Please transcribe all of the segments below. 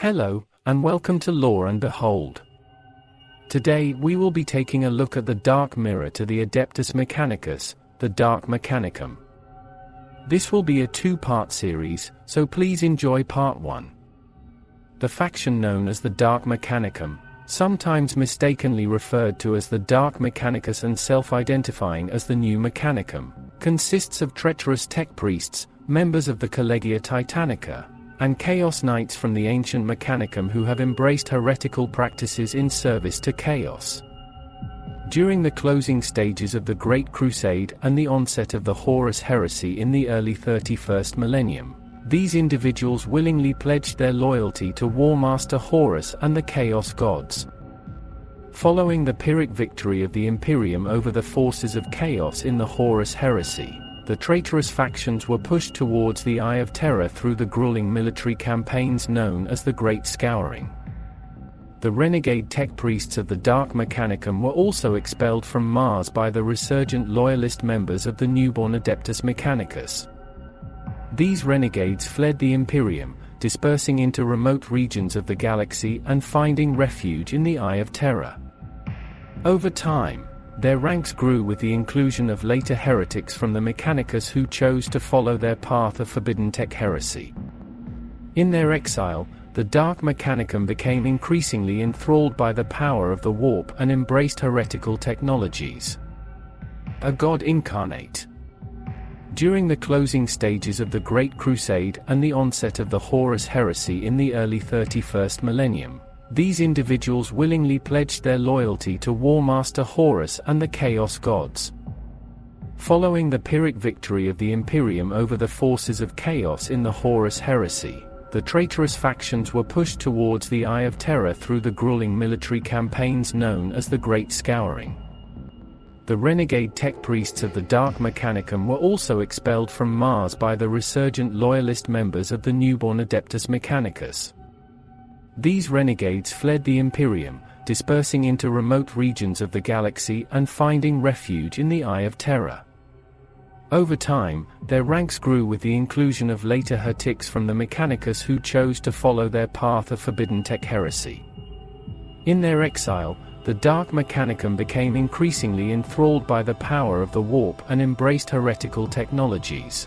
Hello, and welcome to Lore and Behold. Today we will be taking a look at the dark mirror to the Adeptus Mechanicus, the Dark Mechanicum. This will be a two-part series, so please enjoy part 1. The faction known as the Dark Mechanicum, sometimes mistakenly referred to as the Dark Mechanicus and self-identifying as the New Mechanicum, consists of treacherous tech priests, members of the Collegia Titanica, and Chaos Knights from the ancient Mechanicum who have embraced heretical practices in service to chaos. During the closing stages of the Great Crusade and the onset of the Horus heresy in the early 31st millennium, these individuals willingly pledged their loyalty to War Master Horus and the Chaos Gods. Following the Pyrrhic victory of the Imperium over the forces of chaos in the Horus heresy, the traitorous factions were pushed towards the Eye of Terror through the grueling military campaigns known as the Great Scouring. The renegade tech priests of the Dark Mechanicum were also expelled from Mars by the resurgent loyalist members of the newborn Adeptus Mechanicus. These renegades fled the Imperium, dispersing into remote regions of the galaxy and finding refuge in the Eye of Terror. Over time, their ranks grew with the inclusion of later heretics from the Mechanicus who chose to follow their path of forbidden tech heresy. In their exile, the Dark Mechanicum became increasingly enthralled by the power of the warp and embraced heretical technologies. A god incarnate. During the closing stages of the Great Crusade and the onset of the Horus heresy in the early 31st millennium, these individuals willingly pledged their loyalty to War Master Horus and the Chaos Gods. Following the Pyrrhic victory of the Imperium over the forces of chaos in the Horus heresy, the traitorous factions were pushed towards the Eye of Terror through the grueling military campaigns known as the Great Scouring. The renegade tech priests of the Dark Mechanicum were also expelled from Mars by the resurgent loyalist members of the newborn Adeptus Mechanicus. These renegades fled the Imperium, dispersing into remote regions of the galaxy and finding refuge in the Eye of Terror. Over time, their ranks grew with the inclusion of later heretics from the Mechanicus who chose to follow their path of forbidden tech heresy. In their exile, the Dark Mechanicum became increasingly enthralled by the power of the warp and embraced heretical technologies.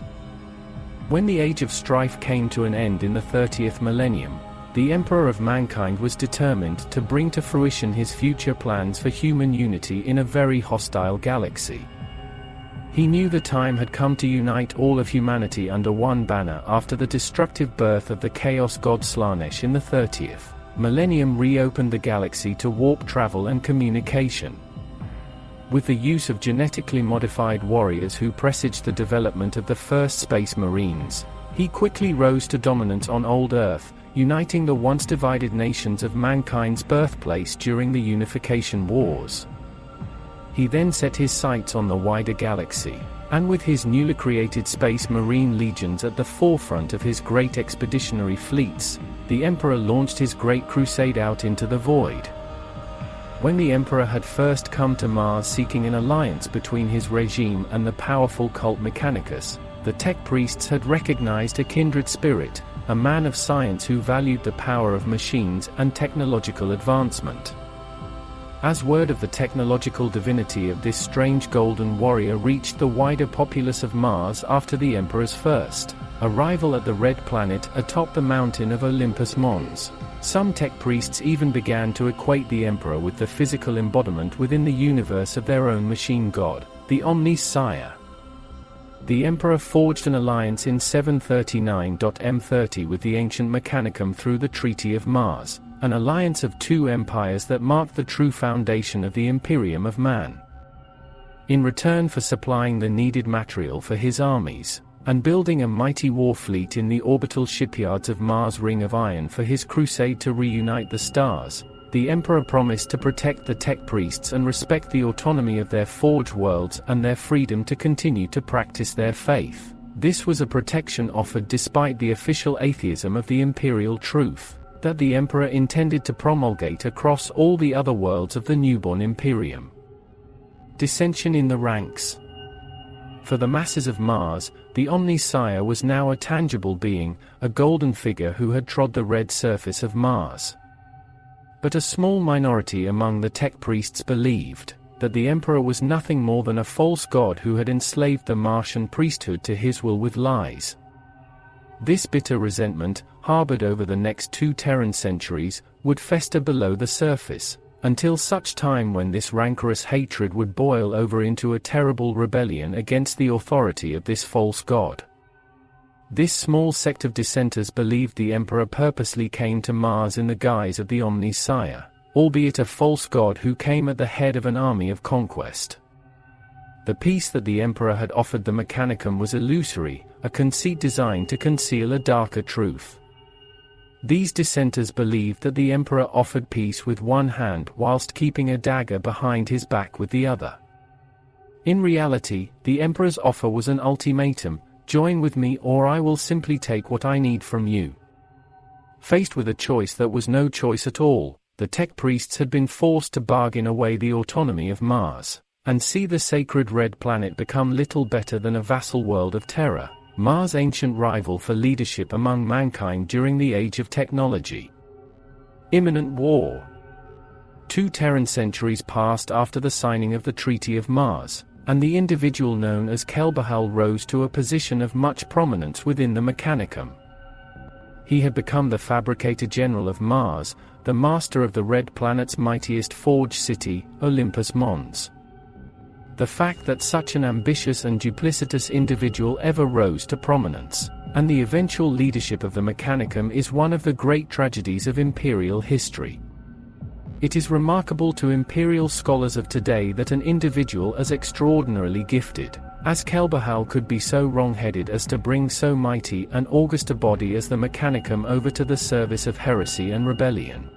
When the Age of Strife came to an end in the 30th millennium, the Emperor of Mankind was determined to bring to fruition his future plans for human unity in a very hostile galaxy. He knew the time had come to unite all of humanity under one banner after the destructive birth of the Chaos God Slanesh in the 30th millennium reopened the galaxy to warp travel and communication. With the use of genetically modified warriors who presaged the development of the first Space Marines, he quickly rose to dominance on old Earth, uniting the once divided nations of mankind's birthplace during the Unification Wars. He then set his sights on the wider galaxy, and with his newly created Space Marine legions at the forefront of his great expeditionary fleets, the Emperor launched his Great Crusade out into the void. When the Emperor had first come to Mars seeking an alliance between his regime and the powerful cult Mechanicus, the tech priests had recognized a kindred spirit, a man of science who valued the power of machines and technological advancement. As word of the technological divinity of this strange golden warrior reached the wider populace of Mars after the Emperor's first arrival at the Red Planet atop the mountain of Olympus Mons, some tech priests even began to equate the Emperor with the physical embodiment within the universe of their own machine god, the Omnis Sire. The Emperor forged an alliance in 739-M30 with the ancient Mechanicum through the Treaty of Mars, an alliance of two empires that marked the true foundation of the Imperium of Man. In return for supplying the needed material for his armies, and building a mighty war fleet in the orbital shipyards of Mars' Ring of Iron for his crusade to reunite the stars, the Emperor promised to protect the tech priests and respect the autonomy of their forged worlds and their freedom to continue to practice their faith. This was a protection offered despite the official atheism of the imperial truth that the Emperor intended to promulgate across all the other worlds of the newborn Imperium. Dissension in the ranks. For the masses of Mars, the Omnisire was now a tangible being, a golden figure who had trod the red surface of Mars. But a small minority among the tech priests believed that the Emperor was nothing more than a false god who had enslaved the Martian priesthood to his will with lies. This bitter resentment, harbored over the next 2 Terran centuries, would fester below the surface, until such time when this rancorous hatred would boil over into a terrible rebellion against the authority of this false god. This small sect of dissenters believed the Emperor purposely came to Mars in the guise of the Omnisire, albeit a false god who came at the head of an army of conquest. The peace that the Emperor had offered the Mechanicum was illusory, a conceit designed to conceal a darker truth. These dissenters believed that the Emperor offered peace with one hand whilst keeping a dagger behind his back with the other. In reality, the Emperor's offer was an ultimatum: join with me or I will simply take what I need from you. Faced with a choice that was no choice at all, the tech priests had been forced to bargain away the autonomy of Mars, and see the sacred red planet become little better than a vassal world of Terra, Mars' ancient rival for leadership among mankind during the age of technology. Imminent war. 2 Terran centuries passed after the signing of the Treaty of Mars, and the individual known as Kelbahal rose to a position of much prominence within the Mechanicum. He had become the Fabricator General of Mars, the master of the Red Planet's mightiest forge city, Olympus Mons. The fact that such an ambitious and duplicitous individual ever rose to prominence, and the eventual leadership of the Mechanicum, is one of the great tragedies of imperial history. It is remarkable to imperial scholars of today that an individual as extraordinarily gifted as Kelbahal could be so wrong-headed as to bring so mighty and august a body as the Mechanicum over to the service of heresy and rebellion.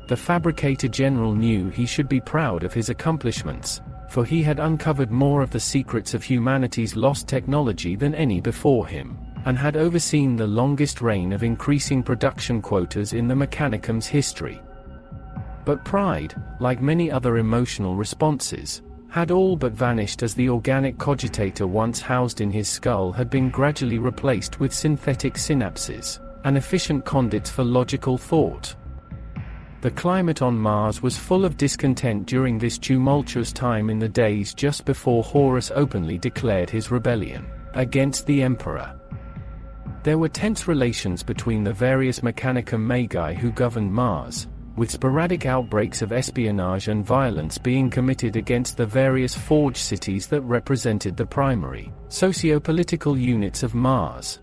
The Fabricator General knew he should be proud of his accomplishments, for he had uncovered more of the secrets of humanity's lost technology than any before him, and had overseen the longest reign of increasing production quotas in the Mechanicum's history. But pride, like many other emotional responses, had all but vanished as the organic cogitator once housed in his skull had been gradually replaced with synthetic synapses, and efficient conduits for logical thought. The climate on Mars was full of discontent during this tumultuous time in the days just before Horus openly declared his rebellion against the Emperor. There were tense relations between the various Mechanicum Magi who governed Mars, with sporadic outbreaks of espionage and violence being committed against the various forge cities that represented the primary, socio-political units of Mars.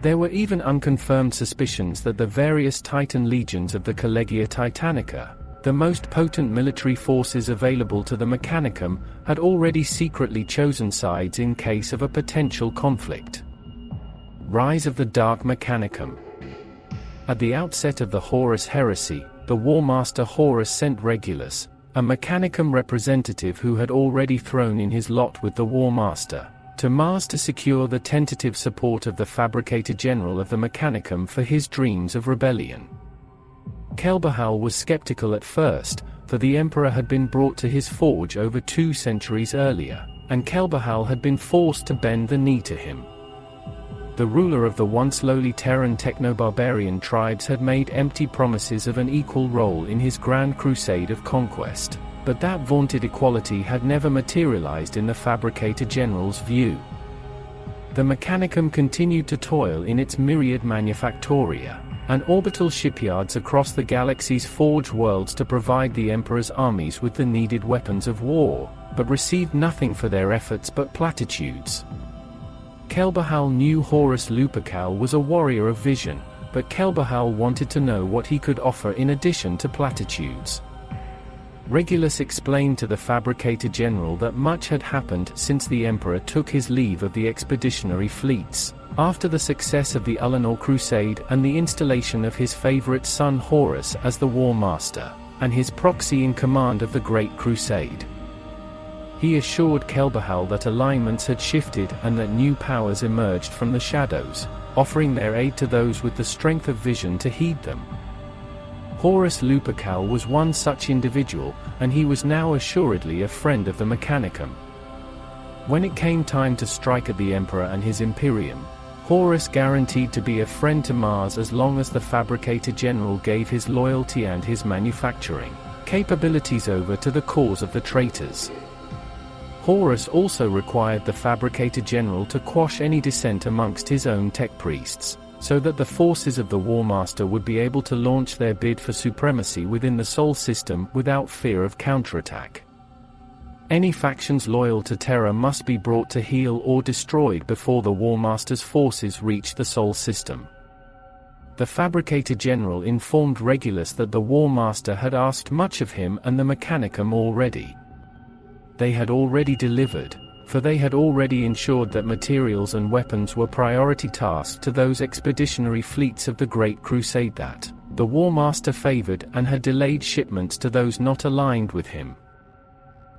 There were even unconfirmed suspicions that the various Titan legions of the Collegia Titanica, the most potent military forces available to the Mechanicum, had already secretly chosen sides in case of a potential conflict. Rise of the Dark Mechanicum. At the outset of the Horus heresy, the War Master Horus sent Regulus, a Mechanicum representative who had already thrown in his lot with the War Master, to Mars to secure the tentative support of the Fabricator General of the Mechanicum for his dreams of rebellion. Kelbahal was skeptical at first, for the Emperor had been brought to his forge over 2 centuries earlier, and Kelbahal had been forced to bend the knee to him. The ruler of the once lowly Terran techno-barbarian tribes had made empty promises of an equal role in his grand crusade of conquest, but that vaunted equality had never materialized in the Fabricator General's view. The Mechanicum continued to toil in its myriad manufactoria and orbital shipyards across the galaxy's forge worlds to provide the Emperor's armies with the needed weapons of war, but received nothing for their efforts but platitudes. Kelbahal knew Horus Lupercal was a warrior of vision, but Kelbahal wanted to know what he could offer in addition to platitudes. Regulus explained to the Fabricator General that much had happened since the Emperor took his leave of the expeditionary fleets, after the success of the Ullanor Crusade and the installation of his favorite son Horus as the War Master, and his proxy in command of the Great Crusade. He assured Kelbahal that alignments had shifted and that new powers emerged from the shadows, offering their aid to those with the strength of vision to heed them. Horus Lupercal was one such individual, and he was now assuredly a friend of the Mechanicum. When it came time to strike at the Emperor and his Imperium, Horus guaranteed to be a friend to Mars as long as the Fabricator General gave his loyalty and his manufacturing capabilities over to the cause of the traitors. Horus also required the Fabricator General to quash any dissent amongst his own tech priests, so that the forces of the War Master would be able to launch their bid for supremacy within the Sol system without fear of counterattack. Any factions loyal to Terra must be brought to heel or destroyed before the War Master's forces reach the Sol system. The Fabricator General informed Regulus that the War Master had asked much of him and the Mechanicum already. They had already delivered, for they had already ensured that materials and weapons were priority tasks to those expeditionary fleets of the Great Crusade that the War Master favored and had delayed shipments to those not aligned with him.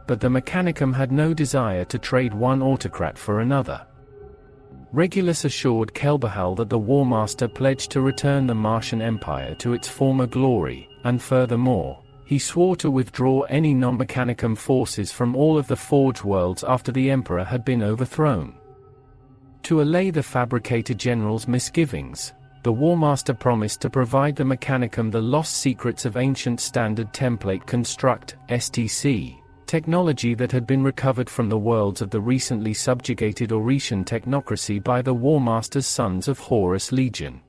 But the Mechanicum had no desire to trade one autocrat for another. Regulus assured Kelbahal that the War Master pledged to return the Martian Empire to its former glory, and furthermore, he swore to withdraw any non-Mechanicum forces from all of the Forge worlds after the Emperor had been overthrown. To allay the Fabricator General's misgivings, the War Master promised to provide the Mechanicum the lost secrets of ancient Standard Template Construct (STC) technology that had been recovered from the worlds of the recently subjugated Auretian technocracy by the War Master's Sons of Horus Legion.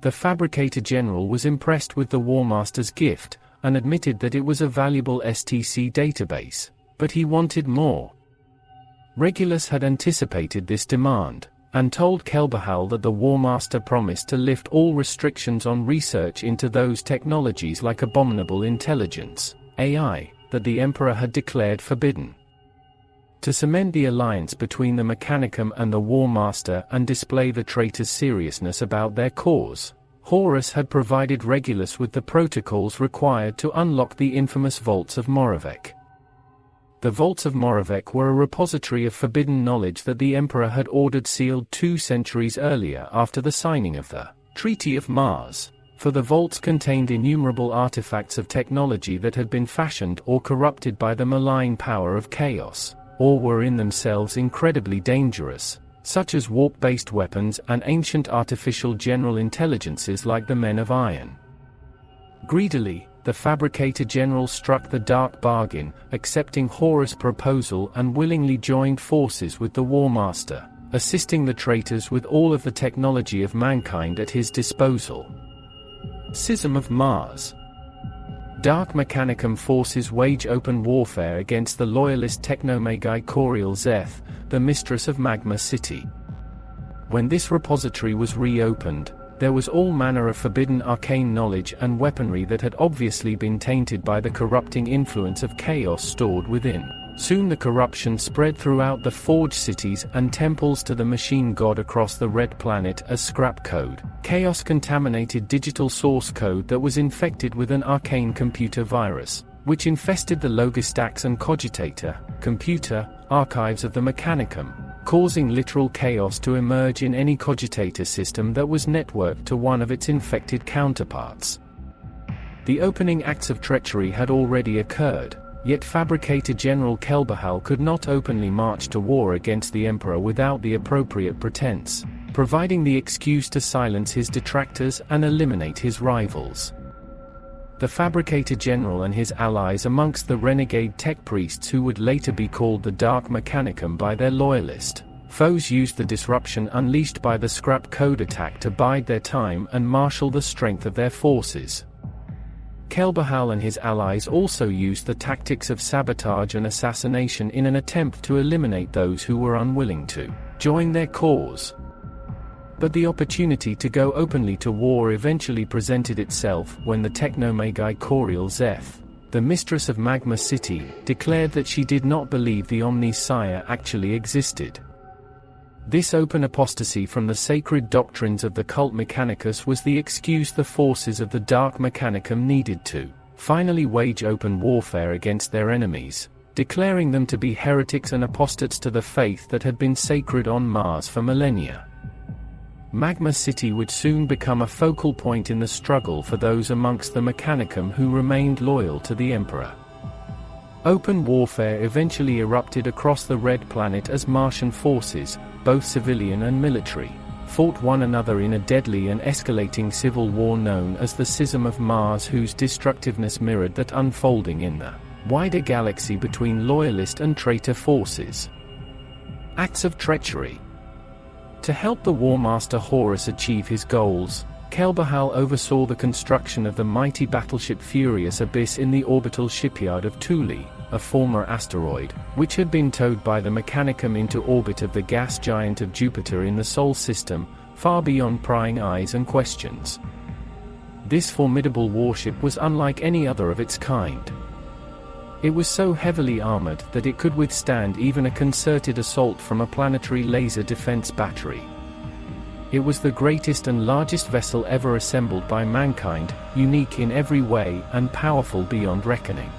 The Fabricator General was impressed with the War Master's gift, and admitted that it was a valuable STC database, but he wanted more. Regulus had anticipated this demand, and told Kelbahal that the War Master promised to lift all restrictions on research into those technologies like abominable intelligence, AI, that the Emperor had declared forbidden. To cement the alliance between the Mechanicum and the War Master and display the traitors' seriousness about their cause, Horus had provided Regulus with the protocols required to unlock the infamous Vaults of Moravec. The Vaults of Moravec were a repository of forbidden knowledge that the Emperor had ordered sealed 2 centuries earlier after the signing of the Treaty of Mars, for the vaults contained innumerable artifacts of technology that had been fashioned or corrupted by the malign power of chaos, or were in themselves incredibly dangerous, such as warp-based weapons and ancient artificial general intelligences like the Men of Iron. Greedily, the Fabricator General struck the dark bargain, accepting Horus' proposal and willingly joined forces with the War Master, assisting the traitors with all of the technology of mankind at his disposal. Schism of Mars. Dark Mechanicum forces wage open warfare against the loyalist technomagi Coriel Zeth, the mistress of Magma City. When this repository was reopened, there was all manner of forbidden arcane knowledge and weaponry that had obviously been tainted by the corrupting influence of chaos stored within. Soon the corruption spread throughout the Forge cities and temples to the machine god across the Red Planet as scrap code, chaos-contaminated digital source code that was infected with an arcane computer virus, which infested the Logistax and Cogitator, computer, archives of the Mechanicum, causing literal chaos to emerge in any Cogitator system that was networked to one of its infected counterparts. The opening acts of treachery had already occurred, yet Fabricator General Kelbahal could not openly march to war against the Emperor without the appropriate pretense, providing the excuse to silence his detractors and eliminate his rivals. The Fabricator General and his allies amongst the renegade tech priests who would later be called the Dark Mechanicum by their loyalist foes used the disruption unleashed by the scrap code attack to bide their time and marshal the strength of their forces. Kelbahal and his allies also used the tactics of sabotage and assassination in an attempt to eliminate those who were unwilling to join their cause. But the opportunity to go openly to war eventually presented itself when the technomagi Coriel Zeth, the mistress of Magma City, declared that she did not believe the Omni-Sire actually existed. This open apostasy from the sacred doctrines of the cult Mechanicus was the excuse the forces of the Dark Mechanicum needed to finally wage open warfare against their enemies, declaring them to be heretics and apostates to the faith that had been sacred on Mars for millennia. Magma City would soon become a focal point in the struggle for those amongst the Mechanicum who remained loyal to the Emperor. Open warfare eventually erupted across the Red Planet as Martian forces, both civilian and military, fought one another in a deadly and escalating civil war known as the Schism of Mars, whose destructiveness mirrored that unfolding in the wider galaxy between loyalist and traitor forces. Acts of treachery. To help the War Master Horus achieve his goals, Kelbahal oversaw the construction of the mighty battleship Furious Abyss in the orbital shipyard of Thule, a former asteroid, which had been towed by the Mechanicum into orbit of the gas giant of Jupiter in the Sol system, far beyond prying eyes and questions. This formidable warship was unlike any other of its kind. It was so heavily armored that it could withstand even a concerted assault from a planetary laser defense battery. It was the greatest and largest vessel ever assembled by mankind, unique in every way and powerful beyond reckoning.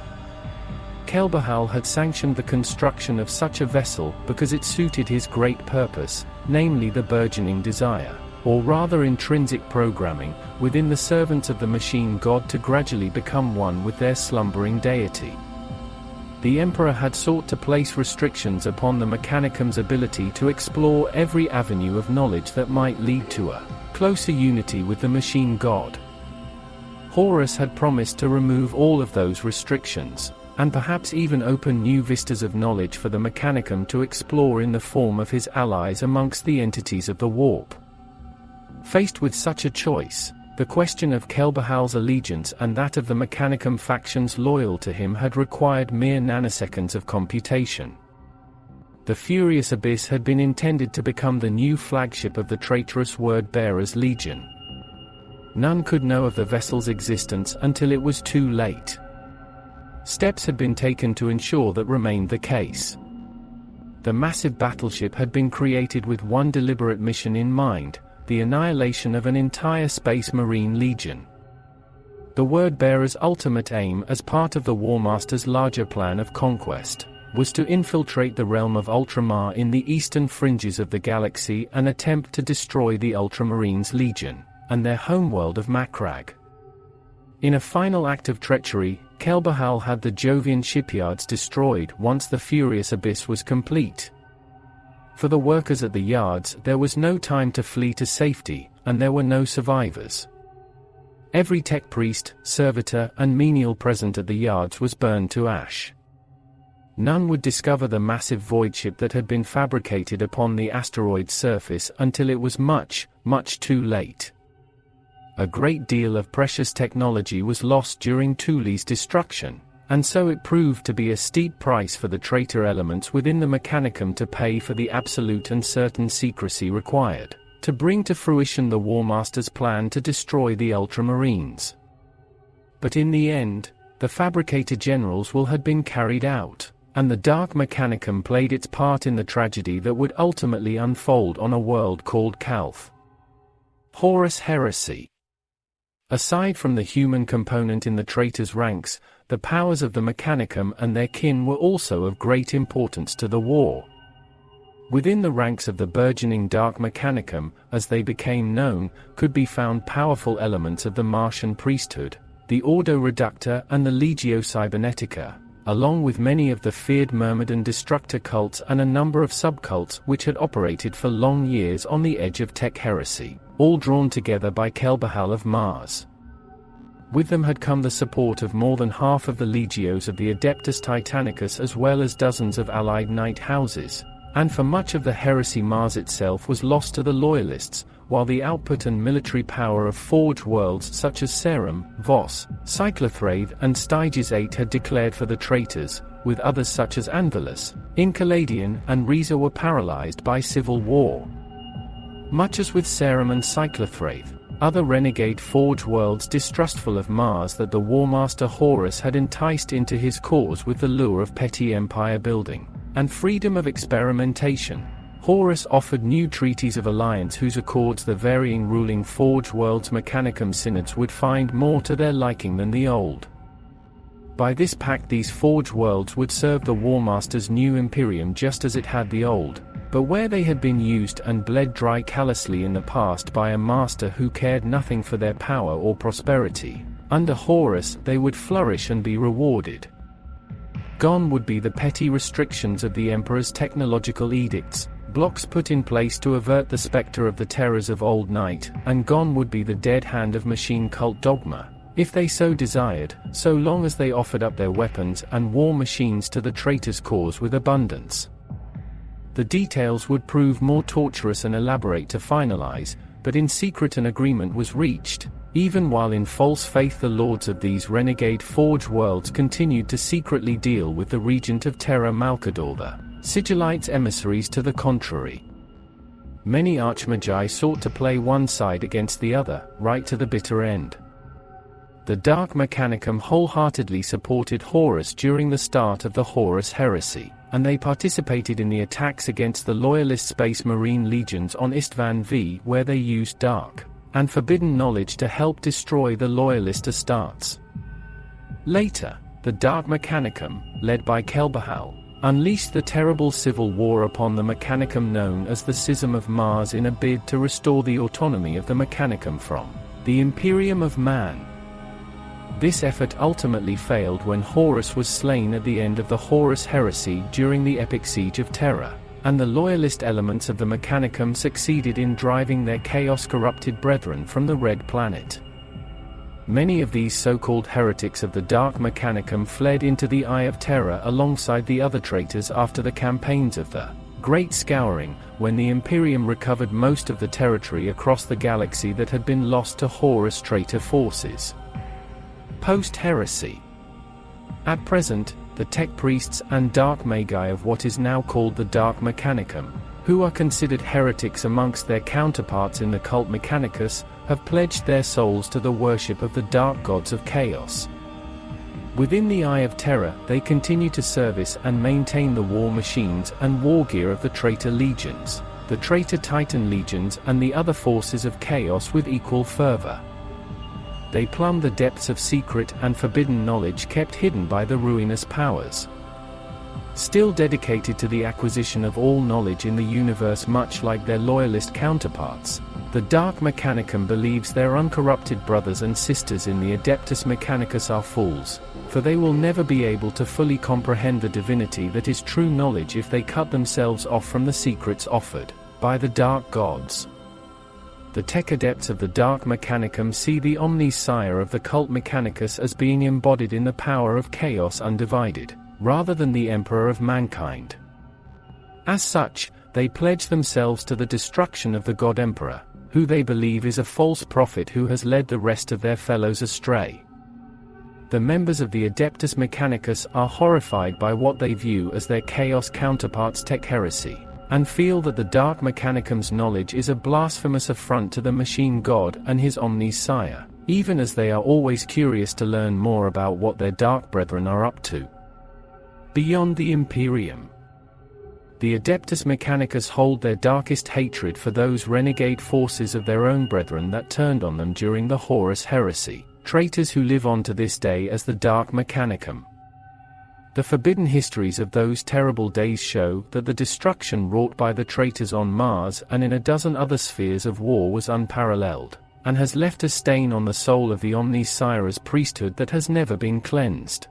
Kelbahal had sanctioned the construction of such a vessel because it suited his great purpose, namely the burgeoning desire, or rather intrinsic programming, within the servants of the machine god to gradually become one with their slumbering deity. The Emperor had sought to place restrictions upon the Mechanicum's ability to explore every avenue of knowledge that might lead to a closer unity with the machine god. Horus had promised to remove all of those restrictions, and perhaps even open new vistas of knowledge for the Mechanicum to explore in the form of his allies amongst the entities of the warp. Faced with such a choice, the question of Kelbahal's allegiance and that of the Mechanicum factions loyal to him had required mere nanoseconds of computation. The Furious Abyss had been intended to become the new flagship of the traitorous Word-Bearers Legion. None could know of the vessel's existence until it was too late. Steps had been taken to ensure that remained the case. The massive battleship had been created with one deliberate mission in mind: the annihilation of an entire Space Marine Legion. The Word-Bearers' ultimate aim, as part of the War Master's larger plan of conquest, was to infiltrate the realm of Ultramar in the eastern fringes of the galaxy and attempt to destroy the Ultramarines Legion, and their homeworld of Makrag. In a final act of treachery, Kelbahal had the Jovian shipyards destroyed once the Furious Abyss was complete. For the workers at the yards, there was no time to flee to safety, and there were no survivors. Every tech priest, servitor, and menial present at the yards was burned to ash. None would discover the massive void ship that had been fabricated upon the asteroid's surface until it was much, much too late. A great deal of precious technology was lost during Thule's destruction, and so it proved to be a steep price for the traitor elements within the Mechanicum to pay for the absolute and certain secrecy required to bring to fruition the War Master's plan to destroy the Ultramarines. But in the end, the fabricator general's will had been carried out, and the Dark Mechanicum played its part in the tragedy that would ultimately unfold on a world called Calth. Horus Heresy. Aside from the human component in the traitors' ranks, the powers of the Mechanicum and their kin were also of great importance to the war. Within the ranks of the burgeoning Dark Mechanicum, as they became known, could be found powerful elements of the Martian priesthood, the Ordo Reductor and the Legio Cybernetica, along with many of the feared Myrmidon Destructor cults and a number of subcults which had operated for long years on the edge of tech heresy, all drawn together by Kelbahal of Mars. With them had come the support of more than half of the legios of the Adeptus Titanicus as well as dozens of allied knight houses, and for much of the heresy Mars itself was lost to the loyalists, while the output and military power of forged worlds such as Serum, Voss, Cyclothraith and Styges 8 had declared for the traitors, with others such as Anvilus, Incaladian and Riza were paralyzed by civil war. Much as with Serum and Cyclothraith, other renegade forged worlds distrustful of Mars that the War Master Horus had enticed into his cause with the lure of petty empire building and freedom of experimentation, Horus offered new treaties of alliance whose accords the varying ruling forged worlds Mechanicum synods would find more to their liking than the old. By this pact these forged worlds would serve the War Master's new Imperium just as it had the old, but where they had been used and bled dry callously in the past by a master who cared nothing for their power or prosperity, under Horus they would flourish and be rewarded. Gone would be the petty restrictions of the Emperor's technological edicts, blocks put in place to avert the specter of the terrors of old night, and gone would be the dead hand of machine cult dogma, if they so desired, so long as they offered up their weapons and war machines to the traitor's cause with abundance. The details would prove more torturous and elaborate to finalize, but in secret an agreement was reached, even while in false faith the lords of these renegade forge worlds continued to secretly deal with the regent of Terra Malkador, the Sigillites emissaries to the contrary. Many archmagi sought to play one side against the other, right to the bitter end. The Dark Mechanicum wholeheartedly supported Horus during the start of the Horus heresy, and they participated in the attacks against the loyalist Space Marine legions on Istvan V, where they used dark and forbidden knowledge to help destroy the loyalist Astartes. Later, the Dark Mechanicum, led by Kelbahal, unleashed the terrible civil war upon the Mechanicum known as the Schism of Mars in a bid to restore the autonomy of the Mechanicum from the Imperium of Man. This effort ultimately failed when Horus was slain at the end of the Horus heresy during the epic siege of Terra, and the loyalist elements of the Mechanicum succeeded in driving their chaos-corrupted brethren from the Red Planet. Many of these so-called heretics of the Dark Mechanicum fled into the Eye of Terror alongside the other traitors after the campaigns of the Great Scouring, when the Imperium recovered most of the territory across the galaxy that had been lost to Horus traitor forces. Post-heresy. At present, the tech priests and dark magi of what is now called the Dark Mechanicum, who are considered heretics amongst their counterparts in the cult Mechanicus, have pledged their souls to the worship of the dark gods of chaos. Within the Eye of Terror, they continue to service and maintain the war machines and war gear of the traitor legions, the traitor Titan legions and the other forces of chaos with equal fervor. They plumb the depths of secret and forbidden knowledge kept hidden by the ruinous powers. Still dedicated to the acquisition of all knowledge in the universe, much like their loyalist counterparts, the Dark Mechanicum believes their uncorrupted brothers and sisters in the Adeptus Mechanicus are fools, for they will never be able to fully comprehend the divinity that is true knowledge if they cut themselves off from the secrets offered by the dark gods. The tech adepts of the Dark Mechanicum see the Omnis Sire of the cult Mechanicus as being embodied in the power of chaos undivided, rather than the Emperor of mankind. As such, they pledge themselves to the destruction of the God Emperor, who they believe is a false prophet who has led the rest of their fellows astray. The members of the Adeptus Mechanicus are horrified by what they view as their chaos counterparts' tech heresy, and feel that the Dark Mechanicum's knowledge is a blasphemous affront to the machine god and his Omnis Sire, even as they are always curious to learn more about what their dark brethren are up to. Beyond the Imperium. The Adeptus Mechanicus hold their darkest hatred for those renegade forces of their own brethren that turned on them during the Horus heresy, traitors who live on to this day as the Dark Mechanicum. The forbidden histories of those terrible days show that the destruction wrought by the traitors on Mars and in a dozen other spheres of war was unparalleled, and has left a stain on the soul of the Omnis Sire's priesthood that has never been cleansed.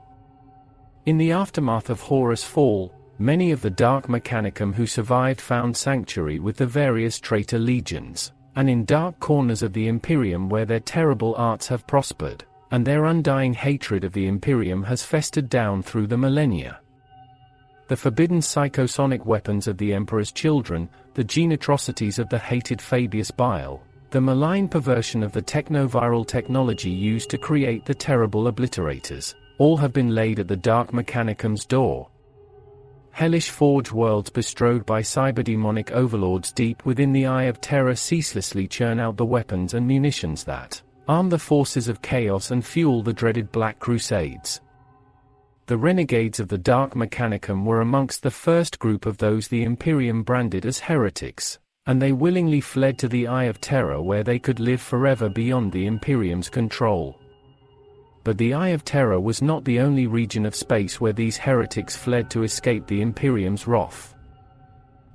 In the aftermath of Horus' fall, many of the Dark Mechanicum who survived found sanctuary with the various traitor legions, and in dark corners of the Imperium where their terrible arts have prospered, and their undying hatred of the Imperium has festered down through the millennia. The forbidden psychosonic weapons of the Emperor's children, the gene atrocities of the hated Fabius Bile, the malign perversion of the technoviral technology used to create the terrible obliterators, all have been laid at the Dark Mechanicum's door. Hellish forge worlds bestrode by cyberdemonic overlords deep within the Eye of Terror ceaselessly churn out the weapons and munitions that arm the forces of chaos and fuel the dreaded Black Crusades. The renegades of the Dark Mechanicum were amongst the first group of those the Imperium branded as heretics, and they willingly fled to the Eye of Terror where they could live forever beyond the Imperium's control. But the Eye of Terror was not the only region of space where these heretics fled to escape the Imperium's wrath.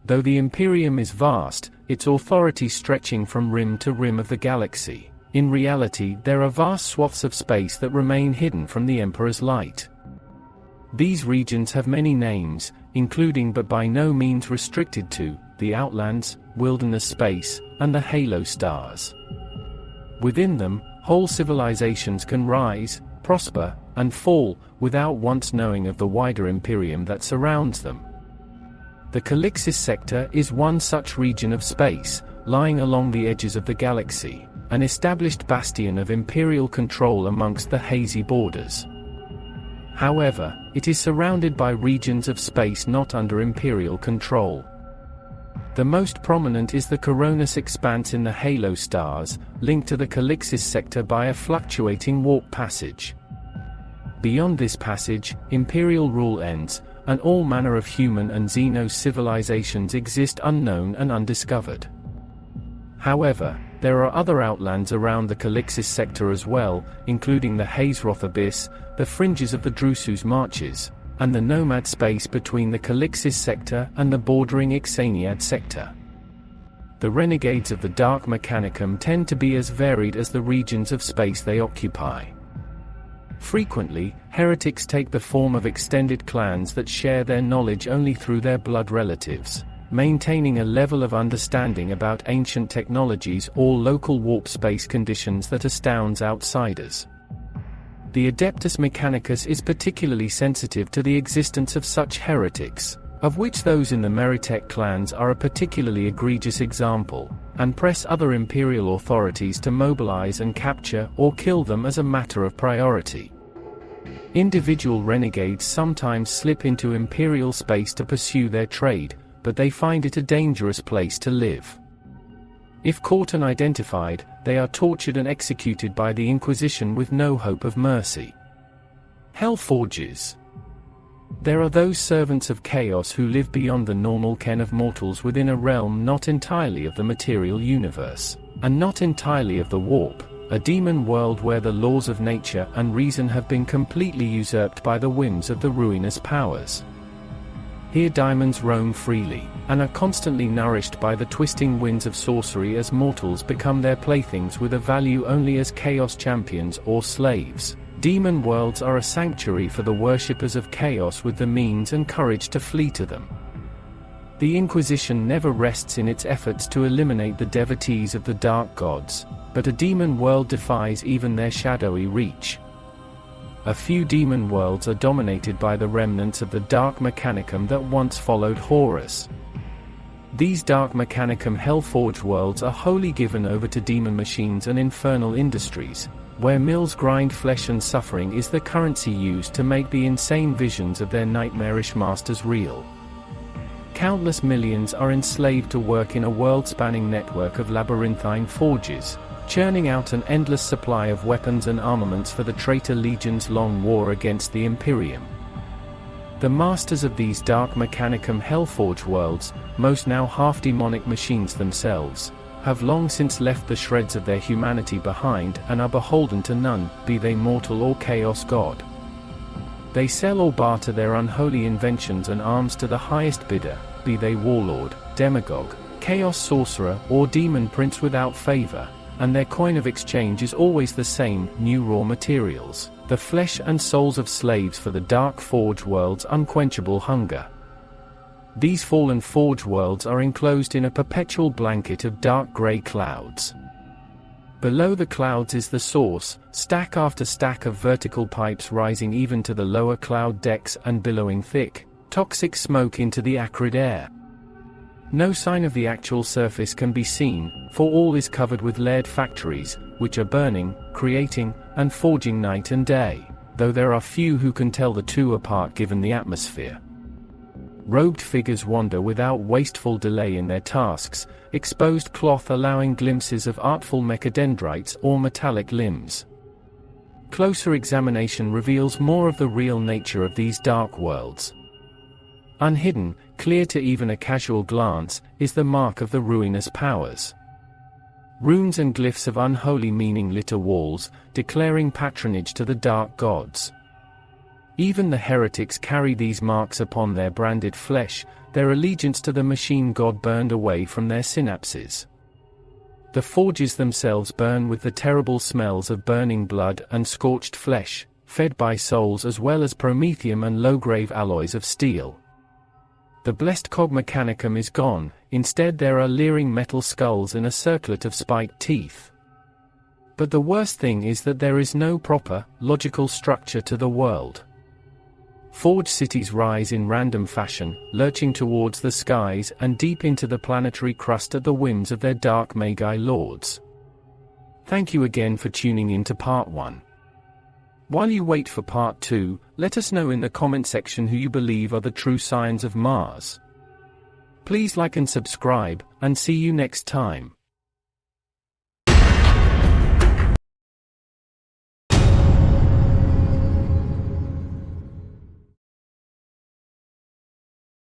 Though the Imperium is vast, its authority stretching from rim to rim of the galaxy, in reality there are vast swaths of space that remain hidden from the Emperor's light. These regions have many names, including but by no means restricted to, the Outlands, Wilderness Space, and the Halo Stars. Within them, whole civilizations can rise, prosper, and fall, without once knowing of the wider Imperium that surrounds them. The Calixis sector is one such region of space, lying along the edges of the galaxy, an established bastion of Imperial control amongst the hazy borders. However, it is surrounded by regions of space not under Imperial control. The most prominent is the Coronis expanse in the Halo Stars, linked to the Calixis sector by a fluctuating warp passage. Beyond this passage, Imperial rule ends, and all manner of human and Xenos civilizations exist unknown and undiscovered. However, there are other outlands around the Calixis sector as well, including the Hazeroth Abyss, the fringes of the Drusus Marches, and the nomad space between the Calixis sector and the bordering Ixaniad sector. The renegades of the Dark Mechanicum tend to be as varied as the regions of space they occupy. Frequently, heretics take the form of extended clans that share their knowledge only through their blood relatives, maintaining a level of understanding about ancient technologies or local warp space conditions that astounds outsiders. The Adeptus Mechanicus is particularly sensitive to the existence of such heretics, of which those in the Meritech clans are a particularly egregious example, and press other Imperial authorities to mobilize and capture or kill them as a matter of priority. Individual renegades sometimes slip into Imperial space to pursue their trade, but they find it a dangerous place to live. If caught and identified, they are tortured and executed by the Inquisition with no hope of mercy. Hellforges. There are those servants of chaos who live beyond the normal ken of mortals within a realm not entirely of the material universe, and not entirely of the warp, a demon world where the laws of nature and reason have been completely usurped by the whims of the ruinous powers. Here diamonds roam freely, and are constantly nourished by the twisting winds of sorcery as mortals become their playthings with a value only as chaos champions or slaves. Demon worlds are a sanctuary for the worshippers of chaos with the means and courage to flee to them. The Inquisition never rests in its efforts to eliminate the devotees of the dark gods, but a demon world defies even their shadowy reach. A few demon worlds are dominated by the remnants of the Dark Mechanicum that once followed Horus. These Dark Mechanicum Hellforged worlds are wholly given over to demon machines and infernal industries, where mills grind flesh and suffering is the currency used to make the insane visions of their nightmarish masters real. Countless millions are enslaved to work in a world-spanning network of labyrinthine forges, churning out an endless supply of weapons and armaments for the traitor legion's long war against the Imperium. The masters of these Dark Mechanicum Hellforge worlds, most now half-demonic machines themselves, have long since left the shreds of their humanity behind and are beholden to none, be they mortal or chaos god. They sell or barter their unholy inventions and arms to the highest bidder, be they warlord, demagogue, chaos sorcerer, or demon prince without favor, and their coin of exchange is always the same: new raw materials, the flesh and souls of slaves for the Dark Forge world's unquenchable hunger. These fallen forge worlds are enclosed in a perpetual blanket of dark grey clouds. Below the clouds is the source, stack after stack of vertical pipes rising even to the lower cloud decks and billowing thick, toxic smoke into the acrid air. No sign of the actual surface can be seen, for all is covered with lead factories, which are burning, creating, and forging night and day, though there are few who can tell the two apart given the atmosphere. Robed figures wander without wasteful delay in their tasks, exposed cloth allowing glimpses of artful mechadendrites or metallic limbs. Closer examination reveals more of the real nature of these dark worlds. Unhidden, clear to even a casual glance, is the mark of the ruinous powers. Runes and glyphs of unholy meaning litter walls, declaring patronage to the dark gods. Even the heretics carry these marks upon their branded flesh, their allegiance to the machine god burned away from their synapses. The forges themselves burn with the terrible smells of burning blood and scorched flesh, fed by souls as well as promethium and low-grade alloys of steel. The blessed cog mechanicum is gone, instead there are leering metal skulls and a circlet of spiked teeth. But the worst thing is that there is no proper, logical structure to the world. Forged cities rise in random fashion, lurching towards the skies and deep into the planetary crust at the whims of their dark magi lords. Thank you again for tuning in to Part 1. While you wait for Part 2, let us know in the comment section who you believe are the true signs of Mars. Please like and subscribe, and see you next time.